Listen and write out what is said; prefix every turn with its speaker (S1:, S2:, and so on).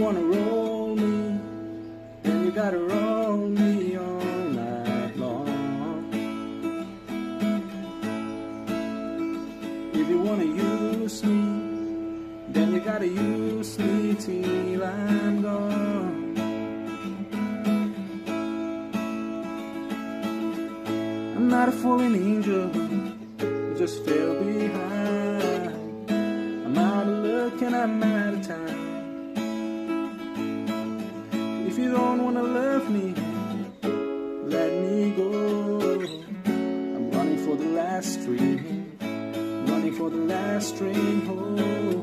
S1: wanna roll me, then you gotta roll me all night long. If you wanna use me, then you gotta use me till I'm gone. I'm not a fallen angel, just fell behind. I'm out of luck and I'm out of time. If you don't wanna love me, let me go. I'm running for the last train, running for the last train home.